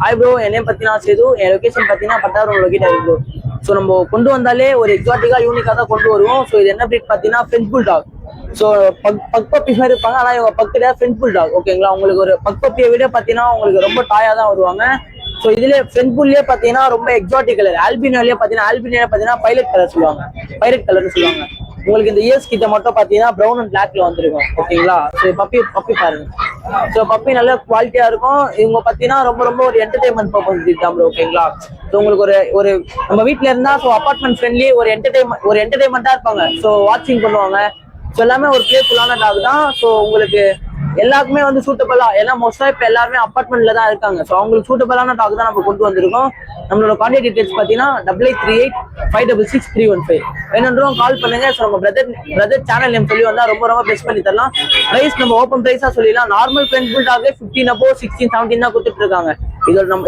Hi bro, என் name பார்த்தீங்கன்னா சேது. என் location பார்த்தீங்கன்னா பட்டாரம் locate ஆகுது ப்ரோ. ஸோ நம்ம கொண்டு வந்தாலே ஒரு எக்ஸாட்டிக்கா யூனிக்காக தான் கொண்டு வருவோம். ஸோ இது என்ன பிரீட் பார்த்தீங்கன்னா French bulldog. So buck puppy மாதிரி இருப்பாங்க, ஆனால் இவங்க பக்கத்துல ஃப்ரெஞ்ச் புல்டாக். ஓகேங்களா, உங்களுக்கு ஒரு பக் பப்பியை விட பார்த்தீங்கன்னா உங்களுக்கு ரொம்ப டாயா தான் வருவாங்க. ஸோ இதுல ஃப்ரெஞ்ச் புல்லே பார்த்தீங்கன்னா ரொம்ப எக்ஸாட்டிக் கலர். ஆல்பினோலயே பார்த்தீங்கன்னா பைலட் கலர் சொல்லுவாங்க, பைலட் கலர்னு சொல்லுவாங்க. உங்களுக்கு இந்த இயர்ஸ் கிட்ட மட்டும் பாத்தீங்கன்னா ப்ரௌன் அண்ட் பிளாக்ல வந்துருக்கும். ஓகேங்களா, ஸோ பப்பி பாருங்க. ஸோ பப்பி நல்ல குவாலிட்டியா இருக்கும். இவங்க பாத்தீங்கன்னா ரொம்ப ஒரு என்டர்டைன்மெண்ட் பர்பஸ் தான் ப்ரோ. ஓகேங்களா, ஸோ உங்களுக்கு ஒரு நம்ம வீட்டுல இருந்தா ஸோ அபார்ட்மெண்ட் ஃப்ரெண்ட்லி ஒரு என்டர்டைன்மெண்டா இருப்பாங்க. ஸோ வாட்சிங் பண்ணுவாங்க. ஸோ எல்லாமே ஒரு பிளேஃபுல்லான டாக் தான். ஸோ உங்களுக்கு எல்லாருக்குமே வந்து சூட்டபிளா, ஏன்னா மோஸ்டா இப்ப எல்லாருமே அபார்ட்மெண்ட்ல தான் இருக்காங்க. ஸோ அவங்களுக்கு சூட்டபிளான டாக் தான் நம்ம கொண்டு வந்திருக்கோம். நம்மளோட கான்டாக்ட் டீடைல்ஸ் பாத்தீங்கன்னா 8838560315 வேணுன்றோம் கால் பண்ணுங்க. ஸோ நம்ம பிரதர் சேனல் நேம் சொல்லி வந்தா ரொம்ப பெஸ்ட் பண்ணி தரலாம். பிரைஸ் நம்ம ஓப்பன் பிரைஸா சொல்லிடலாம். நார்மல் ஃப்ரெண்ட் புல் டாக் 15 above 16 17 தான் கொடுத்துட்டு இருக்காங்க. இதோட நம்ம